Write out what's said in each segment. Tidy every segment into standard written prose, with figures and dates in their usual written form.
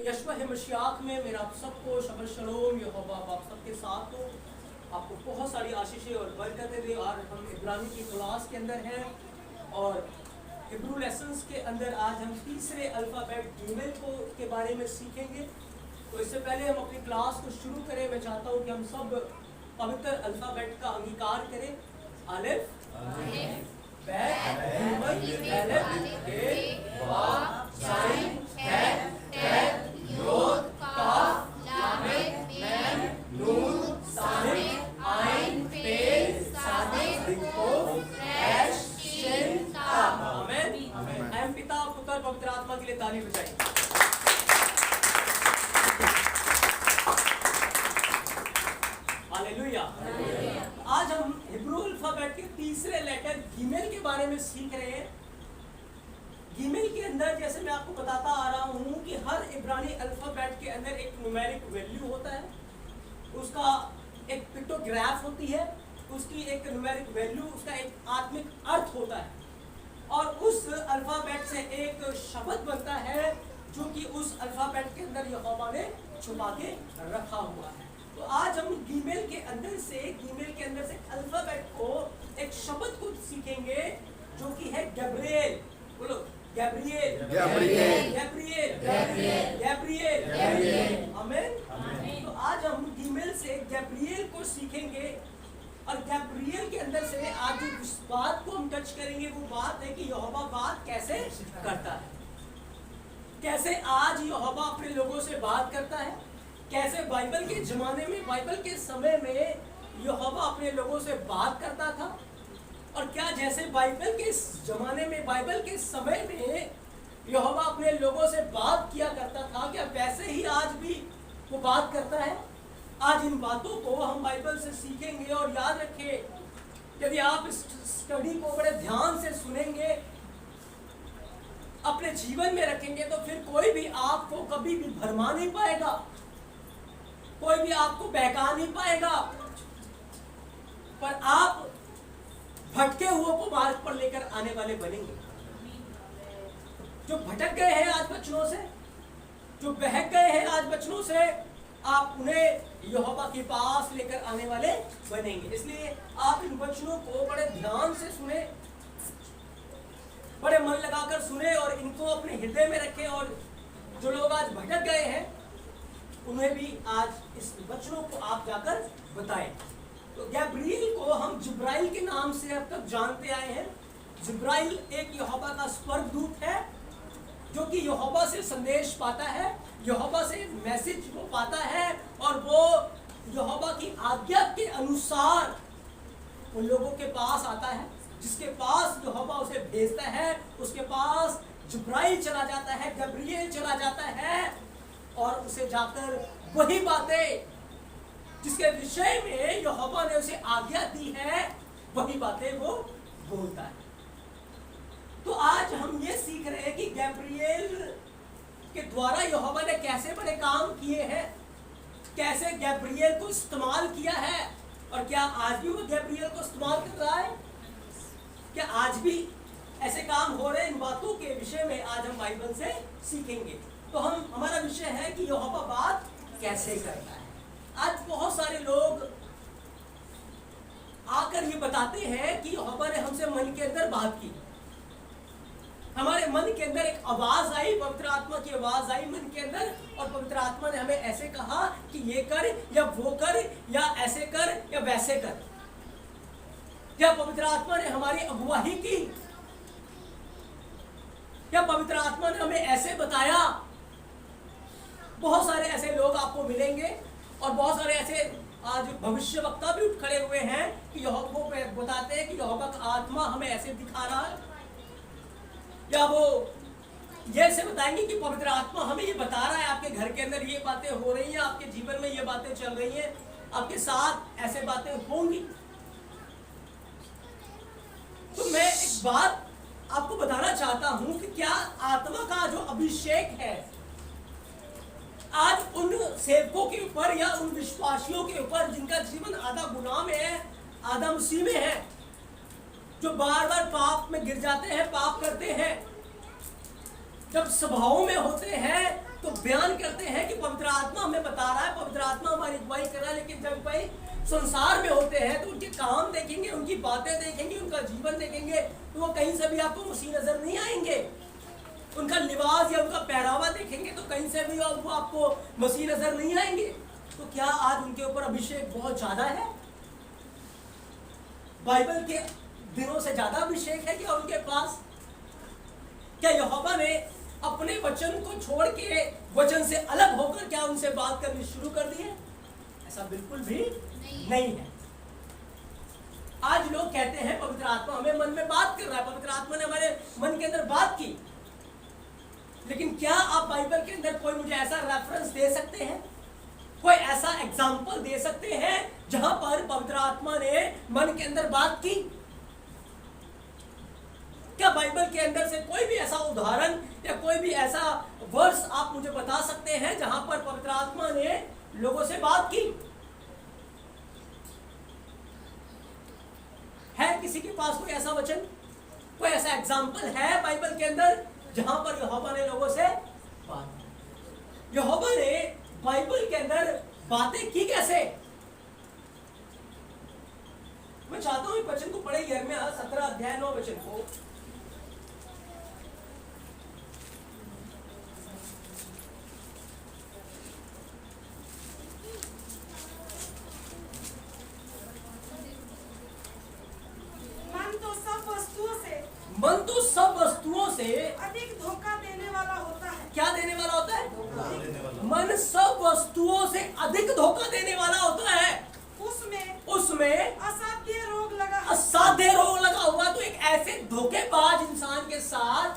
यशवा मशियाक में मेरा आप सबको शबह शलोम यहोवा आप सबके साथ हो, आपको बहुत सारी आशीषें और बरकतें दे। और हम इब्रानी की क्लास के अंदर हैं और हिब्रू लेसन्स के अंदर आज हम तीसरे अल्फ़ाबेट गीमेल के बारे में सीखेंगे। तो इससे पहले हम अपनी क्लास को शुरू करें, मैं चाहता हूँ कि हम सब पवित्र अल्फ़ाबेट का अंगीकार करें। अलिफ, बैत, गीमल, अलफ, हे, वाव, साइन, हे, ते, योद, काफ, लामेद, मेम, नून, सालिफ, आइन, पेल, सादिक, कोफ, रेश, शिन, ताब। आमीन। हम पिता पुत्र पवित्र आत्मा के लिए ताली बजाएं। हालेलुया। आज हम हिब्रू अल्फाबेट के तीसरे लेटर गीमेल के बारे में सीख रहे हैं। गीमेल के अंदर जैसे मैं आपको बताता आ रहा हूँ कि हर इब्रानी अल्फाबेट के अंदर एक न्यूमेरिक वैल्यू होता है, उसका एक पिक्टोग्राफ होती है, उसकी एक न्यूमेरिक वैल्यू, उसका एक आत्मिक अर्थ होता है और उस अल्फाबेट से एक शब्द बनता है जो कि उस अल्फाबेट के अंदर यहोवा ने छुपा के रखा हुआ है। तो आज हम गीमेल के अंदर से अल्फाबेट को, एक शब्द को सीखेंगे जो कि है गब्रिएल। बोलो Gabriel, Gabriel, Gabriel, Gabriel, Gabriel, Gabriel. आमीन। तो आज हम गीमेल से गब्रिएल को सीखेंगे और गब्रिएल के अंदर से आज जिस बात को हम टच करेंगे वो बात है कि यहोवा बात कैसे करता है, कैसे आज यहोवा अपने लोगों से बात करता है, कैसे बाइबल के जमाने में, बाइबल के समय में यहोवा अपने लोगों से बात करता था और क्या जैसे बाइबल के जमाने में, बाइबल के समय में यहोवा अपने लोगों से बात किया करता था, क्या वैसे ही आज भी वो बात करता है। आज इन बातों को हम बाइबल से सीखेंगे और याद रखें, यदि आप इस स्टडी को बड़े ध्यान से सुनेंगे, अपने जीवन में रखेंगे, तो फिर कोई भी आपको कभी भी भरमा नहीं पाएगा, कोई भी आपको बहका नहीं पाएगा, पर आप भटके हुए को मार्ग पर लेकर आने वाले बनेंगे। जो भटक गए हैं आज वचनों से, जो बहक गए हैं आज वचनों से, आप उन्हें यहोवा के पास लेकर आने वाले बनेंगे। इसलिए आप इन वचनों को बड़े ध्यान से सुने, बड़े मन लगाकर सुने और इनको अपने हृदय में रखें। और जो लोग आज भटक गए हैं उन्हें भी आज इस वचनों को आप जाकर बताएं। तो गब्रिएल को हम जिब्राइल के नाम से अब तक जानते आए हैं। जिब्राइल एक यहोवा का स्वर्गदूत है जो कि यहोवा से संदेश पाता है, यहोवा से मैसेज वो पाता है और वो यहोवा की आज्ञा के अनुसार उन लोगों के पास आता है जिसके पास यहोवा उसे भेजता है। उसके पास जिब्राइल चला जाता है, गब्रिएल चला जाता है और उसे जाकर वही बातें जिसके विषय में यहोवा ने उसे आज्ञा दी है, वही बातें वो बोलता है। तो आज हम ये सीख रहे हैं कि गब्रिएल के द्वारा यहोवा ने कैसे बड़े काम किए हैं, कैसे गब्रिएल को इस्तेमाल किया है और क्या आज भी वो गब्रिएल को इस्तेमाल कर रहा है, क्या आज भी ऐसे काम हो रहे हैं। इन बातों के विषय में आज हम बाइबल से सीखेंगे। तो हमारा विषय है कि यहोवा बात कैसे करता है। आज बहुत सारे लोग आकर ये बताते हैं कि यहोवा ने हमसे मन के अंदर बात की, हमारे मन के अंदर एक आवाज आई, पवित्र आत्मा की आवाज आई मन के अंदर और पवित्र आत्मा ने हमें ऐसे कहा कि ये कर या वो कर या ऐसे कर या वैसे कर, या पवित्र आत्मा ने हमारी अगुवाही की, या पवित्र आत्मा ने हमें ऐसे बताया। बहुत सारे ऐसे लोग आपको मिलेंगे और बहुत सारे ऐसे आज भविष्यवक्ता भी उठ खड़े हुए हैं कि यहोवा बताते हैं कि यहोवा का आत्मा हमें ऐसे दिखा रहा है, या वो ये से बताएंगे कि पवित्र आत्मा हमें ये बता रहा है आपके घर के अंदर ये बातें हो रही हैं, आपके जीवन में ये बातें चल रही हैं, आपके साथ ऐसे बातें होंगी। तो मैं एक बात आपको बताना चाहता हूं कि क्या आत्मा का जो अभिषेक है आज उन सेवकों के ऊपर या उन विश्वासियों के ऊपर जिनका जीवन आधा गुनाह में है, आधा मसीह में है, जो बार बार पाप में गिर जाते हैं, पाप करते हैं, जब सभाओं में होते हैं तो बयान करते हैं कि पवित्र आत्मा हमें बता रहा है, पवित्र आत्मा हमारी अगुवाई कर रहा है, लेकिन जब भाई संसार में होते हैं तो उनके काम देखेंगे, उनकी बातें देखेंगे, उनका जीवन देखेंगे, तो वो कहीं से भी आपको मसीह नजर नहीं आएंगे। उनका लिबास या उनका पहरावा देखेंगे तो कहीं से भी वो आपको मसीह नजर नहीं आएंगे। तो क्या आज उनके ऊपर अभिषेक बहुत ज्यादा है? बाइबल के दिनों से ज्यादा अभिषेक है क्या उनके पास? क्या यहोवा ने अपने वचन को छोड़ के वचन से अलग होकर क्या उनसे बात करनी शुरू कर दी है? ऐसा बिल्कुल भी नहीं है। आज लोग कहते हैं पवित्र आत्मा हमें मन में बात कर रहा है, पवित्र आत्मा ने हमारे मन के अंदर बात की, लेकिन क्या आप बाइबल के अंदर कोई मुझे ऐसा रेफरेंस दे सकते हैं, कोई ऐसा एग्जाम्पल दे सकते हैं जहां पर पवित्र आत्मा ने मन के अंदर बात की? क्या बाइबल के अंदर से कोई भी ऐसा उदाहरण या कोई भी ऐसा वर्स आप मुझे बता सकते हैं जहां पर पवित्र आत्मा ने लोगों से बात की? है किसी के पास कोई ऐसा वचन, कोई ऐसा एग्जाम्पल है बाइबल के अंदर जहां पर यहोवा ने लोगों से बात की? यहोवा ने बाइबल के अंदर बातें की कैसे? मैं चाहता हूं वचन को पढ़े, यिर्मयाह 17 अध्याय 9 वचन को। मन तो सब वस्तुओं से अधिक धोखा देने वाला होता है। क्या देने वाला होता है? मन सब वस्तुओं से अधिक धोखा देने वाला होता है। उसमें असाध्य रोग लगा हुआ। तो एक ऐसे धोखेबाज इंसान के साथ,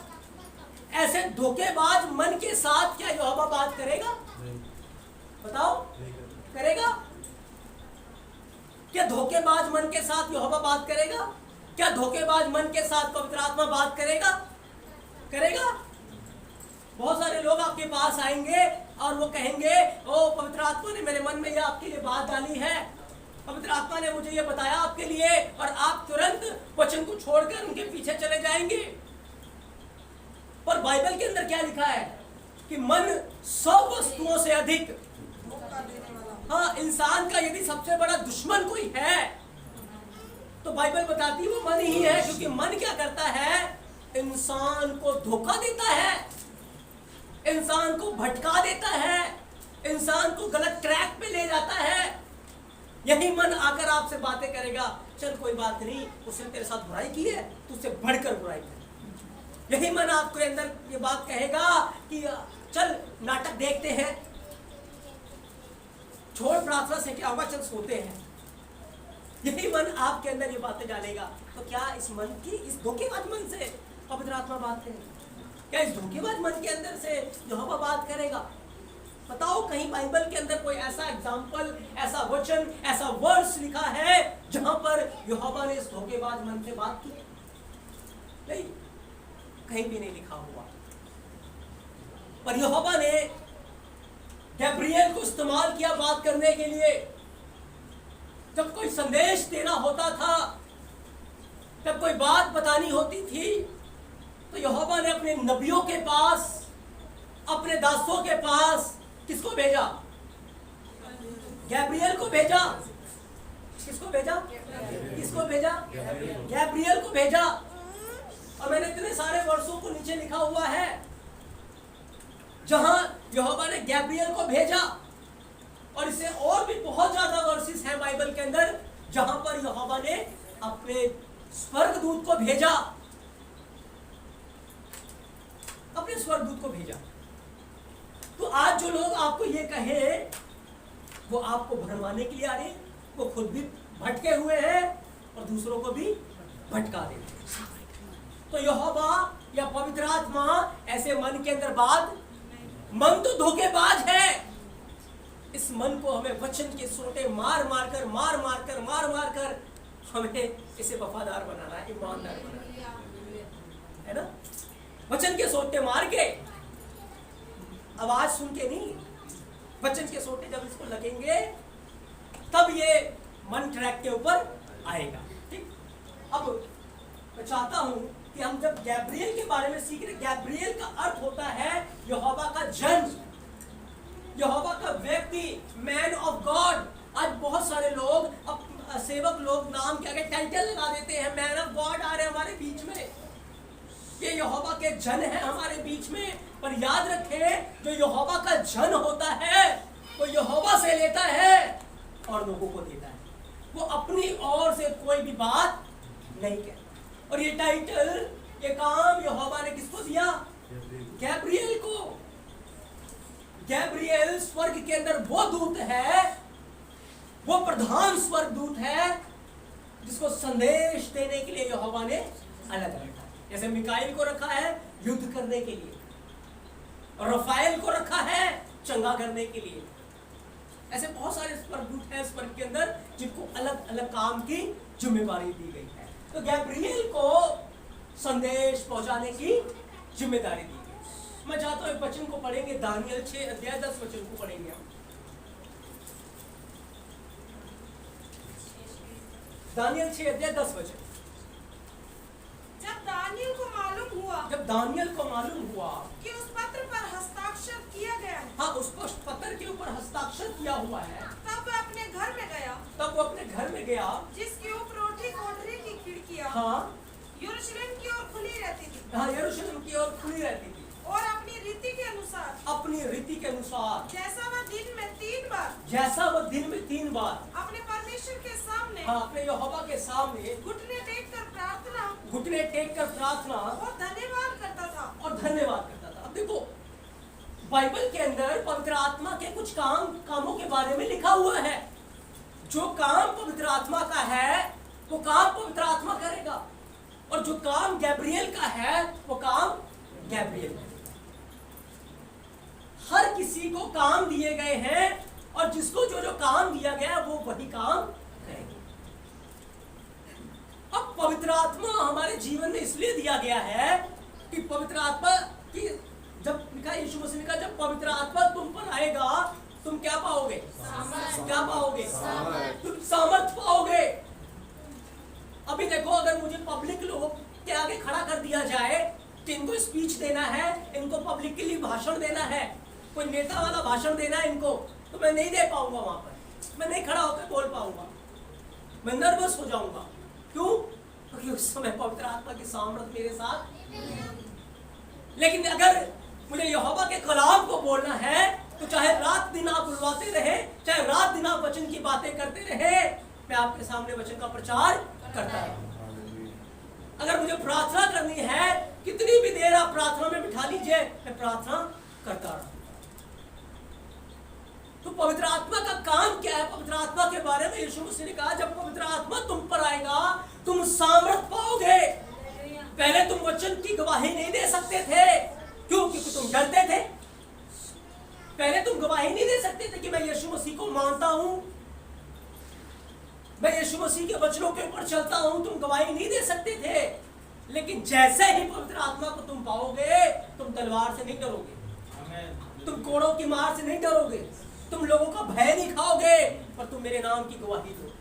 ऐसे धोखेबाज मन के साथ क्या यहोवा बात करेगा? बताओ, करेगा क्या? धोखेबाज मन के साथ यहोवा बात करेगा क्या? धोखेबाज मन के साथ पवित्र आत्मा बात करेगा? बहुत सारे लोग आपके पास आएंगे और वो कहेंगे, ओ पवित्र आत्मा ने मेरे मन में ये आपके लिए बात डाली है, पवित्र आत्मा ने मुझे ये बताया आपके लिए, और आप तुरंत वचन को छोड़कर उनके पीछे चले जाएंगे। पर बाइबल के अंदर क्या लिखा है कि मन सब वस्तुओं से अधिक धोखा देने वाला। हाँ, इंसान का यदि सबसे बड़ा दुश्मन कोई है तो बाइबल बताती है वो मन ही है, क्योंकि मन क्या करता है? इंसान को धोखा देता है, इंसान को भटका देता है, इंसान को गलत ट्रैक पे ले जाता है। यही मन आकर आपसे बातें करेगा, चल कोई बात नहीं, उसने तेरे साथ बुराई की है, तुझसे बढ़कर बुराई कर। यही मन आपके अंदर ये बात कहेगा कि चल नाटक देखते हैं, छोड़ प्रार्थना से क्या होगा, चल सोते हैं। यही मन आपके अंदर ये बातें डालेगा। तो क्या इस मन की, इस धोखेबाज मन से पवित्र आत्मा बात करेगी? क्या इस धोखेबाज मन के अंदर से यहोवा बात करेगा? बताओ, कहीं बाइबल के अंदर कोई ऐसा एग्जाम्पल, ऐसा वचन, ऐसा वर्स लिखा है जहां पर यहोवा ने इस धोखेबाज मन से बात की? नहीं, कहीं भी नहीं लिखा हुआ। पर यहोवा ने गैब्रिएल को इस्तेमाल किया बात करने के लिए। जब कोई संदेश देना होता था, जब कोई बात बतानी होती थी, तो यहोवा ने अपने नबियों के पास, अपने दासों के पास किसको भेजा? गैब्रिएल को भेजा। किसको भेजा? किसको भेजा? गैब्रिएल को भेजा। और मैंने इतने सारे वर्षों को नीचे लिखा हुआ है जहां यहोवा ने गैब्रिएल को भेजा, और इससे और भी बहुत ज्यादा वर्सेस हैं बाइबल के अंदर जहां पर यहोवा ने अपने स्वर्गदूत को भेजा, अपने स्वर्गदूत को भेजा। तो आज जो लोग आपको ये कहे, वो आपको भरमाने के लिए आ रहे, वो खुद भी भटके हुए हैं और दूसरों को भी भटका देते हैं। तो यहोवा या पवित्र आत्मा ऐसे मन के अंदर बात, मन तो धोखेबाज है, इस मन को हमें वचन के सोटे मार मार कर हमें इसे वफादार बनाना है, ईमानदार बनाना है ना। वचन के सोटे मार के, आवाज सुन के नहीं, वचन के सोटे जब इसको लगेंगे तब ये मन ट्रैक के ऊपर आएगा। ठीक, अब मैं चाहता हूं कि हम जब गैब्रिएल के बारे में सीख रहे, गैब्रिएल का अर्थ होता है यहोवा का जन, यहोवा का व्यक्ति, मैन ऑफ गॉड। आज बहुत सारे लोग सेवक लोग नाम के आगे टाइटल लगा देते हैं, मैन ऑफ गॉड आ रहे हमारे बीच में, ये यहोवा के जन है हमारे बीच में। पर याद रखें, जो यहोवा का जन होता है वो यहोवा से लेता है और लोगों को देता है, वो अपनी ओर से कोई भी बात नहीं कहता। और ये टाइटल, ये काम यहोवा ने किसको दिया? गैब्रिएल को। गैब्रिएल स्वर्ग के अंदर वो दूत है, वो प्रधान स्वर्ग दूत है जिसको संदेश देने के लिए यहोवा ने अलग रखा। जैसे मिकाइल को रखा है युद्ध करने के लिए, और रफाएल को रखा है चंगा करने के लिए। ऐसे बहुत सारे स्वर्गदूत हैं स्वर्ग के अंदर जिनको अलग अलग काम की जिम्मेदारी दी गई है। तो गैब्रिएल को संदेश पहुंचाने की जिम्मेदारी दी गई। मैं चाहता हूं एक वचन को पढ़ेंगे, दानियल 6 अध्याय 10 वचन को पढ़ेंगे हम। दानियल 6 अध्याय 10 वचन। जब दानियल को मालूम हुआ, जब दानियल को मालूम हुआ कि उस पत्र पर हस्ताक्षर किया गया है, हाँ, उस पत्र के ऊपर हस्ताक्षर किया हुआ है, तब वह अपने घर में गया, तब वो अपने घर में गया, जिसके उपरोठी कोठरी की खिड़कियां हाँ, यरूशलेम की ओर खुली रहती थी, हाँ, यरूशलेम की ओर खुली रहती थी, और अपनी रीति के अनुसार, अपनी रीति के अनुसार, जैसा वह दिन में 3 बार, जैसा वो दिन में 3 बार अपने परमेश्वर के सामने, हाँ, अपने यहोवा के सामने घुटने टेक कर प्रार्थना घुटने टेक कर प्रार्थना और धन्यवाद करता था। और धन्यवाद करता था। अब देखो, बाइबल के अंदर पवित्र आत्मा के कुछ कामों के बारे में लिखा हुआ है। जो काम पवित्र आत्मा का है वो काम पवित्र आत्मा करेगा, और जो काम गैब्रिएल का है वो काम गैब्रिएल करेगा। हर किसी को काम दिए गए हैं, और जिसको जो जो काम दिया गया है वो वही काम करेगा। अब पवित्र आत्मा हमारे जीवन में इसलिए दिया गया है कि पवित्र आत्मा की, जब लिखा यीशु मसीह ने कहा, जब पवित्र आत्मा तुम पर आएगा तुम क्या पाओगे? क्या पाओगे? तुम सामर्थ पाओगे। अभी देखो, अगर मुझे पब्लिक लोगों के आगे खड़ा कर दिया जाए कि इनको स्पीच देना है, इनको पब्लिक के लिए भाषण देना है, कोई नेता वाला भाषण देना है इनको, तो मैं नहीं दे पाऊंगा। वहां पर मैं नहीं खड़ा होकर बोल पाऊंगा, मैं नर्वस हो जाऊंगा। क्यों? क्योंकि उस समय पवित्र आत्मा की सामर्थ मेरे साथ। लेकिन अगर मुझे यहोवा के कलाम को बोलना है तो चाहे रात दिन आप बुलवाते रहे, चाहे रात दिन आप वचन की बातें करते रहे, मैं आपके सामने वचन का प्रचार करता रहूंगा। अगर मुझे प्रार्थना करनी है, कितनी भी देर आप प्रार्थना में बिठा लीजिए, मैं प्रार्थना करता रहूंगा। तो पवित्र आत्मा का काम क्या है? पवित्र आत्मा के बारे में यीशु मसीह ने कहा, जब पवित्र आत्मा तुम पर आएगा तुम सामर्थ पाओगे। पहले तुम वचन की गवाही नहीं दे सकते थे। क्यों? क्योंकि तुम डरते थे। पहले तुम गवाही नहीं दे सकते थे कि मैं यीशु मसीह को मानता हूं, मैं यीशु मसीह के वचनों के ऊपर चलता हूं, तुम गवाही नहीं दे सकते थे। लेकिन जैसे ही पवित्र आत्मा को तुम पाओगे, तुम तलवार से नहीं डरोगे, तुम कोड़ों की मार से नहीं डरोगे, तुम लोगों का भय नहीं खाओगे, पर तुम मेरे नाम की गवाही दो।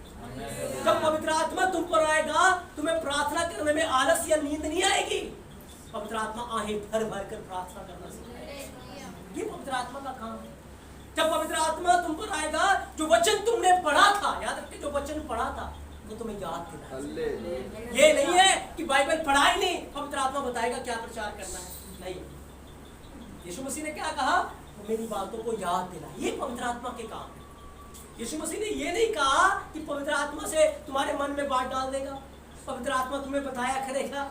जब पवित्र आत्मा तुम पर आएगा, तुम्हें प्रार्थना करने में आलस या नींद नहीं आएगी। पवित्र आत्मा आहें भर भर कर प्रार्थना करना सिखाएगा। ये पवित्र आत्मा का काम है। जब पवित्र आत्मा तुम पर आएगा, जो वचन तुमने पढ़ा था, याद रखिए, जो वचन पढ़ा था वो तुम्हें याद दिलाएगा। ये नहीं है कि बाइबल पढ़ा ही नहीं, पवित्र आत्मा बताएगा क्या प्रचार करना है। नहीं, यीशु मसीह ने क्या कहा? मेरी बातों को याद दिला। ये पवित्र आत्मा के काम है। यीशु मसीह ने ये नहीं कहा कि पवित्र आत्मा से तुम्हारे मन में बात डाल देगा, पवित्र आत्मा तुम्हें बताया करेगा।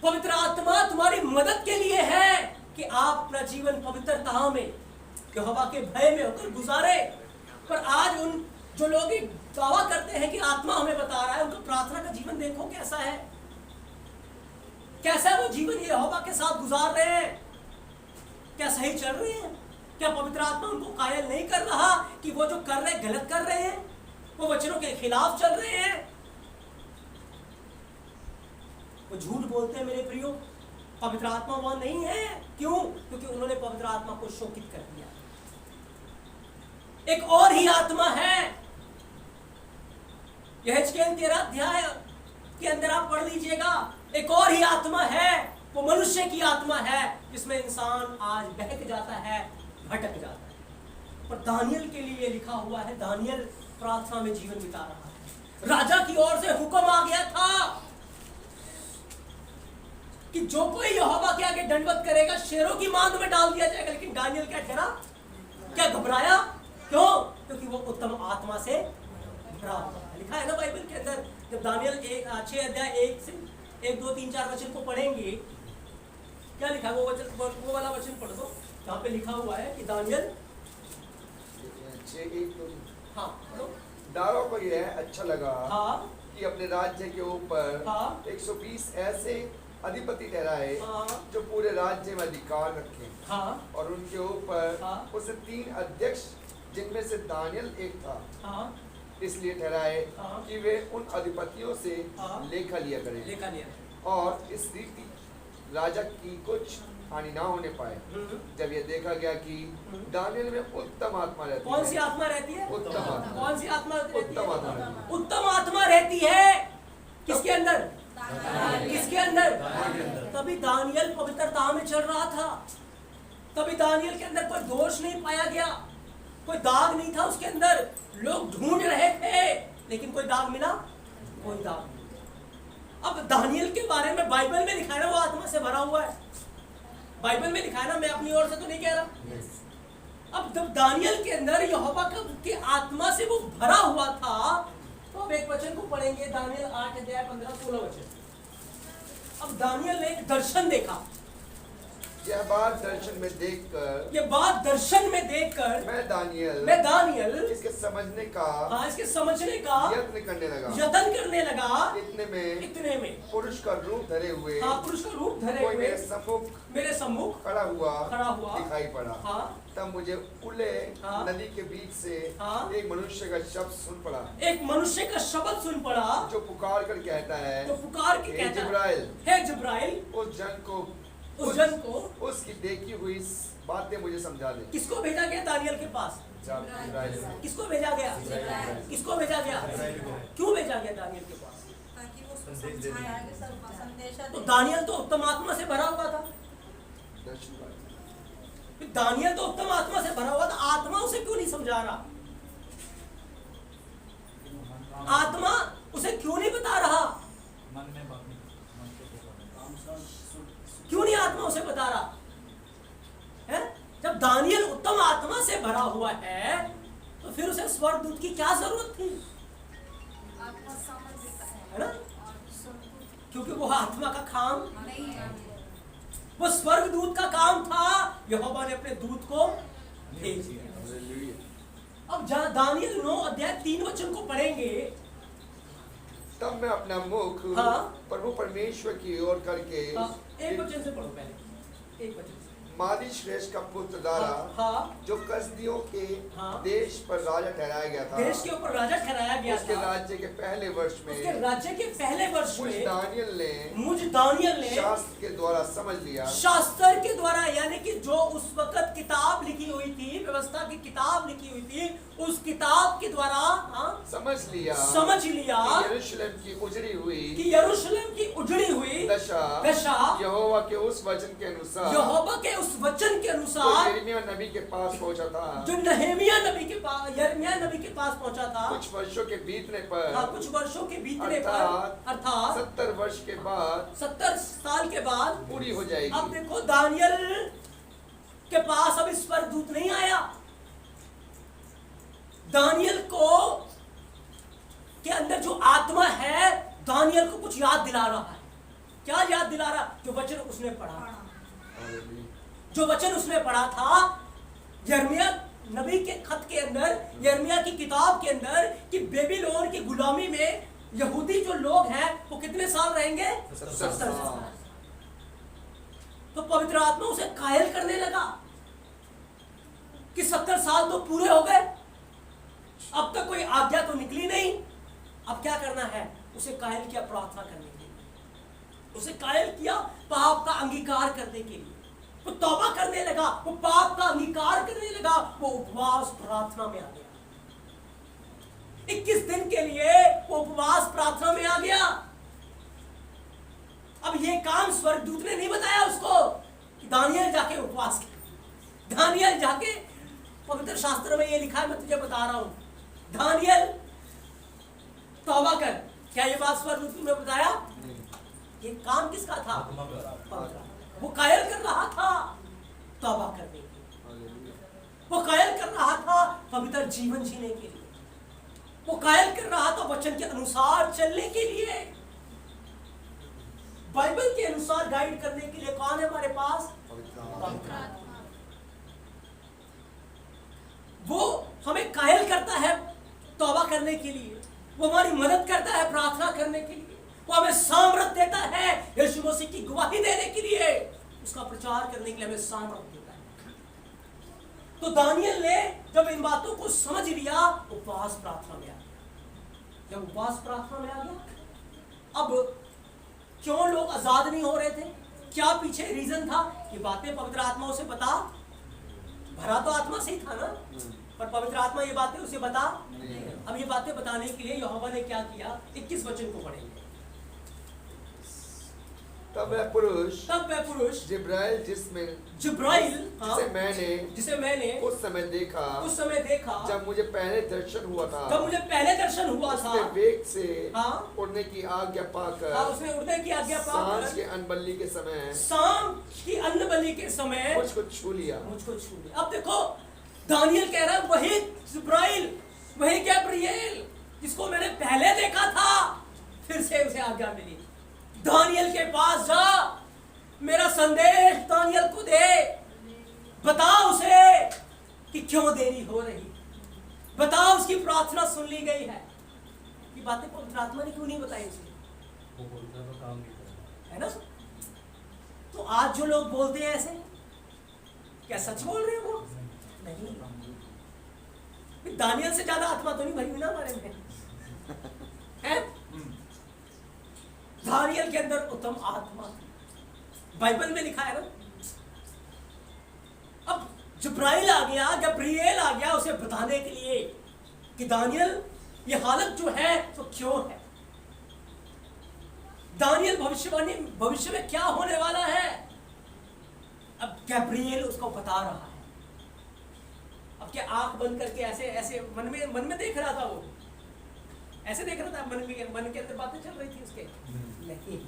पवित्र आत्मा तुम्हारी मदद के लिए है कि आप अपना जीवन पवित्रता में, यहोवा के भय में होकर गुजारे। पर आज उन जो लोग दावा करते हैं कि आत्मा हमें बता रहा है, उनका प्रार्थना का जीवन देखो कैसा है, कैसा वो जीवन यहोवा के साथ गुजार रहे हैं, क्या सही चल रहे हैं? क्या पवित्र आत्मा उनको कायल नहीं कर रहा कि वो जो कर रहे हैं गलत कर रहे हैं, वो वचनों के खिलाफ चल रहे हैं, वो झूठ बोलते हैं? मेरे प्रियो, पवित्र आत्मा वहां नहीं है। क्यों? क्योंकि उन्होंने पवित्र आत्मा को शोकित कर दिया। एक और ही आत्मा है, यहेजकेल 13 अध्याय के अंदर आप पढ़ लीजिएगा। एक और ही आत्मा है, वो मनुष्य की आत्मा है जिसमें इंसान आज बहक जाता है, भटक जाता है। पर दानियल के लिए लिखा हुआ है, दानियल प्रार्थना में जीवन बिता रहा है। राजा की ओर से हुक्म आ गया था कि जो कोई यहोवा के आगे दंडवत करेगा शेरों की मांद में डाल दिया जाएगा। लेकिन दानियल क्या डरा, क्या घबराया? क्यों? क्योंकि वो उत्तम आत्मा से भरा हुआ है। लिखा है ना बाइबल के अंदर, जब दानियल 6 अध्याय 1 से 1, 2, 3, 4 वचन को पढ़ेंगे, क्या लिखा है वो वचन, वो वाला वचन पढ़ दो जहाँ पे लिखा हुआ है कि दानियल 6:1 हाँ पढ़ो। दारों को यह अच्छा लगा हाँ कि अपने राज्य के ऊपर हाँ 120 ऐसे अधिपति ठहराए हाँ जो पूरे राज्य में अधिकार रखें, हाँ और उनके ऊपर हाँ। उसे 3 अध्यक्ष जिनमें से दानियल एक था हाँ इसलिए ठहराए हाँ। कि वे उन अधिपतियों से हाँ। लेखा लिया करें लेखा लिया। और इस रीति राजा की कुछ हानि ना होने पाए। जब यह देखा गया कि दानियल में उत्तम आत्मा रहती कौन सी है, आत्मा रहती है? उत्तम आत्मा, कौन सी आत्मा रहती है? उत्तम आत्मा रहती है। उत्तम आत्मा रहती है किसके अंदर? किसके अंदर? तभी दानियल पवित्रता में चल रहा था, तभी दानियल के अंदर कोई दोष नहीं पाया गया, कोई दाग नहीं था उसके अंदर। लोग ढूंढ रहे थे लेकिन कोई दाग मिला? कोई दाग नहीं। अब दानियल के बारे में बाइबल में लिखा है ना, वो आत्मा से भरा हुआ है। बाइबल में लिखा है ना, मैं अपनी ओर से तो नहीं कह रहा। अब जब दानियल के अंदर यहोवा की आत्मा से वो भरा हुआ था, तो अब एक वचन को पढ़ेंगे, दानियल 8 अध्याय 15-16 वचन। अब दानियल ने एक दर्शन देखा। यह बात दर्शन में देखकर ये बात दर्शन में देखकर मैं दानियल इसके समझने का हाँ इसके समझने का यत्न करने लगा। इतने में पुरुष का रूप धरे हुए हाँ पुरुष का रूप धरे कोई हुए मेरे सम्मुख खड़ा हुआ दिखाई पड़ा। हाँ तब मुझे खुले हाँ। नदी के बीच से हाँ। एक मनुष्य का शब्द सुन पड़ा, एक मनुष्य का शब्द सुन पड़ा जो पुकार कर कहता है, जो पुकार के कहता जिब्राइल, है जिब्राइल, उस जन को उसकी देखी हुई बातें मुझे समझा दे। किसको भेजा गया? दानियल के पास। किसको भेजा गया? किसको भेजा गया? क्यों भेजा गया दानियल के पास? ताकि वो उसको समझाए, संदेशा तो दे। दानियल तो उत्तम आत्मा से भरा हुआ था। दानियल तो उत्तम आत्मा से भरा हुआ था, आत्मा उसे क्यों नहीं समझा रहा? आत्मा उसे क्यों नहीं बता रहा? क्यों नहीं आत्मा उसे बता रहा है? जब दानियल उत्तम आत्मा से भरा हुआ है तो फिर उसे स्वर्गदूत की क्या जरूरत थी? आत्मा समझ देता है ना? और सब क्योंकि वो आत्मा का काम, नहीं है। वो स्वर्गदूत का काम था। यहोवा ने अपने दूत को भेज दिया। अब जहाँ दानियल 9 अध्याय 3 वचन को पढ़ेंगे, तब मैं अपना मुख हाँ। प्रभु परमेश्वर की ओर करके एक वचन से पढ़ो पहले, एक वचन से। मादी श्रेष्ठ का पुत्र दारा हाँ जो कसदियों के हाँ। देश पर राजा ठहराया गया था, देश के ऊपर राजा ठहराया गया उसके था। राज्य के पहले वर्ष उसके में राज्य के पहले वर्ष मुझ में दानियल ने शास्त्र शास्त्र के द्वारा समझ लिया, शास्त्र के द्वारा, यानी कि जो उस वक्त किताब लिखी हुई थी, व्यवस्था की किताब लिखी हुई थी, उस किताब के द्वारा हाँ समझ लिया कि यरूशलेम की उजड़ी हुई यरूशलेम की उजड़ी हुई दशा यहोवा के उस वचन के अनुसार, यहोवा के उस वचन के तो अनुसार यिर्मयाह नबी के पास पहुंचा था। जो नहमिया नबी के पास, यिर्मयाह नबी के पास पहुंचा था। कुछ वर्षों के बीतने पर, हाँ कुछ वर्षों के बीतने पर, अर्थात 70 वर्ष के बाद, 70 साल के बाद पूरी हो जाएगी। अब देखो दानियल के पास अब स्वर्गदूत नहीं आया। दानियल को के अंदर जो आत्मा है, दानियल को कुछ याद दिला रहा है। क्या याद दिला रहा? जो वचन उसने पढ़ा, जो वचन उसने पढ़ा था यिर्मयाह नबी के खत के अंदर, यिर्मयाह की किताब के अंदर, कि बेबीलोन की गुलामी में यहूदी जो लोग हैं वो कितने साल रहेंगे? 70 साल। तो पवित्र आत्मा उसे कायल करने लगा कि 70 साल तो पूरे हो गए, अब तक कोई आज्ञा तो निकली नहीं, अब क्या करना है? उसे कायल किया प्रार्थना करने के लिए, उसे कायल किया पाप का अंगीकार करने के लिए। वो तौबा करने लगा, वो पाप का अंगीकार करने लगा, वो उपवास प्रार्थना में आ गया। 21 दिन के लिए वो उपवास प्रार्थना में आ गया। अब ये काम स्वर्गदूत ने नहीं बताया उसको कि दानियल जाके उपवास कर। दानियल जाके, पवित्र शास्त्र में ये लिखा है, मैं तुझे बता रहा हूं, दानियल तौबा कर। क्या ये बात स्वर्गदूत ने बताया? ये काम किसका था? पवित्र। वो कायल कर रहा था तौबा करने की, वो कायल कर रहा था पवित्र जीवन जीने के लिए, वो कायल कर रहा था वचन के अनुसार चलने के लिए, बाइबल के अनुसार गाइड करने के लिए। कौन है हमारे पास? पवित्र आत्मा। वो हमें कायल करता है तौबा करने के लिए, वो हमारी मदद करता है प्रार्थना करने के लिए, वो हमें सामर्थ देता है यीशु मसीह की गवाही देने के लिए, उसका प्रचार करने के लिए हमें सामर्थ देता है। तो दानियल ने जब इन बातों को समझ लिया, उपवास प्रार्थना में आ गया। जब उपवास प्रार्थना में आ गया, अब क्यों लोग आजाद नहीं हो रहे थे? क्या पीछे रीजन था? ये बातें पवित्र आत्मा उसे बता, भरा तो आत्मा से ही था ना, पर पवित्र आत्मा ये बातें उसे बता। अब ये बातें बताने के लिए यहोवा ने क्या किया? 21 वचन को पढ़ेंगे। तब वह पुरुष जिब्राइल जिसे मैंने उस समय देखा जब मुझे पहले दर्शन हुआ था, उसने वेग से उड़ने की आज्ञा पाकर, उसने उड़ने की आज्ञा पाकर सांझ के अन्नबलि के समय मुझको छू लिया। अब देखो, दानियल कह रहा है वही जिब्राइल, वही गैब्रिएल जिसको मैंने पहले देखा था, फिर से उसे आज्ञा मिली, दानियल के पास जा, मेरा संदेश दानियल को दे, बता उसे कि क्यों देरी हो रही, बता उसकी प्रार्थना सुन ली गई है। ये बातें पवित्र आत्मा ने क्यों नहीं बताई उसे? है ना? तो आज जो लोग बोलते हैं ऐसे, क्या सच बोल रहे हैं वो? नहीं। दानियल से ज्यादा आत्मा तो नहीं भरी हुई ना हमारे में है? दानियल के अंदर उत्तम आत्मा थी, बाइबल में लिखा है ना। अब जिब्राइल आ गया, गब्रिएल आ गया उसे बताने के लिए कि दानियल ये हालत जो है तो क्यों है, दानियल भविष्य में क्या होने वाला है। अब गब्रिएल उसको बता रहा है। अब क्या आंख बंद करके ऐसे ऐसे मन में देख रहा था? वो ऐसे देख रहा था, मन के अंदर बातें चल रही थी उसके? नहीं,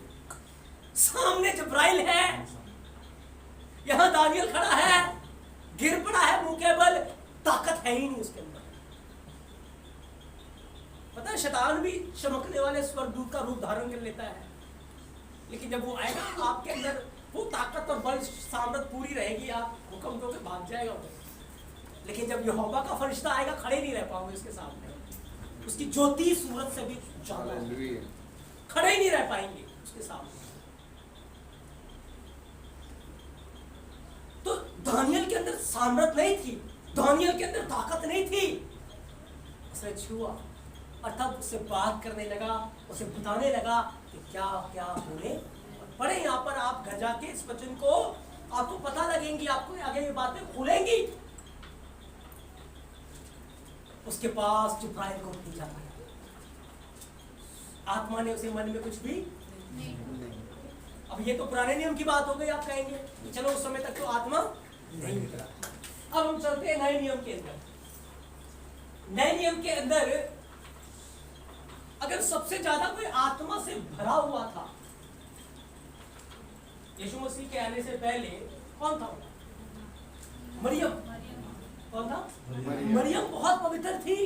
सामने जिब्राइल है, यहां दानियल खड़ा है, गिर पड़ा है मुंह के बल, ताकत है ही नहीं उसके अंदर। पता है, शैतान भी चमकने वाले स्वर्गदूत का रूप धारण कर लेता है, लेकिन जब वो आएगा आपके अंदर, वो ताकत और बल सामर्थ पूरी रहेगी, आप हुक्म दो के भाग जाएगा वो। लेकिन जब यहोवा का फरिश्ता आएगा, खड़े नहीं रह पाओगे उसके सामने, उसकी ज्योति सूरज से भी ज्यादा, खड़े ही नहीं रह पाएंगे उसके सामने। तो दानियल के अंदर सामर्थ नहीं थी, दानियल के अंदर ताकत नहीं थी, उसे छुआ और तब उससे बात करने लगा, उसे बताने लगा कि क्या क्या होने। पढ़े यहाँ पर, आप घर जाके इस वचन को, आपको पता लगेंगी, आपको आगे ये बातें खुलेंगी। उसके पास जिब्राइल को भेजा गया, आत्मा ने उसे मन में कुछ भी नहीं। अब ये तो पुराने नियम की बात हो गई, आप कहेंगे कि चलो उस समय तक तो आत्मा नहीं निकला। अब हम चलते हैं नए नियम के अंदर। नए नियम के अंदर अगर सबसे ज्यादा कोई आत्मा से भरा हुआ था यीशु मसीह के आने से पहले, कौन था? मरियम। कौन था? मरियम बहुत पवित्र थी।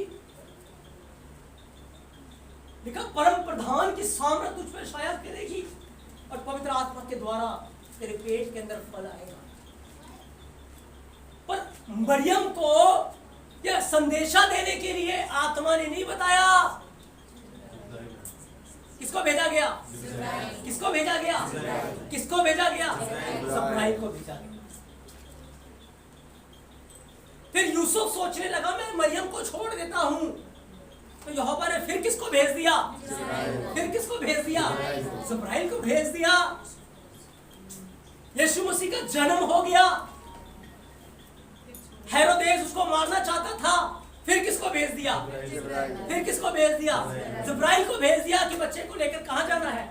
लिखा, परम प्रधान की सामर्थ तुझ पर छाया करेगी और पवित्र आत्मा के द्वारा तेरे पेट के अंदर फल आएगा। पर मरियम को यह संदेशा देने के लिए आत्मा ने नहीं बताया। किसको भेजा गया? किसको भेजा गया? किसको भेजा गया? जिब्राइल को भेजा गया। फिर यूसुफ सोचने लगा, मैं मरियम को छोड़ देता हूं, तो यहोवा ने फिर किसको भेज दिया? फिर किसको भेज दिया? जिब्राइल को भेज दिया। यीशु मसीह का जन्म हो गया, हेरोदेस उसको मारना चाहता था, फिर किसको भेज दिया? फिर किसको भेज दिया? जिब्राइल को भेज दिया कि बच्चे को लेकर कहां जाना है?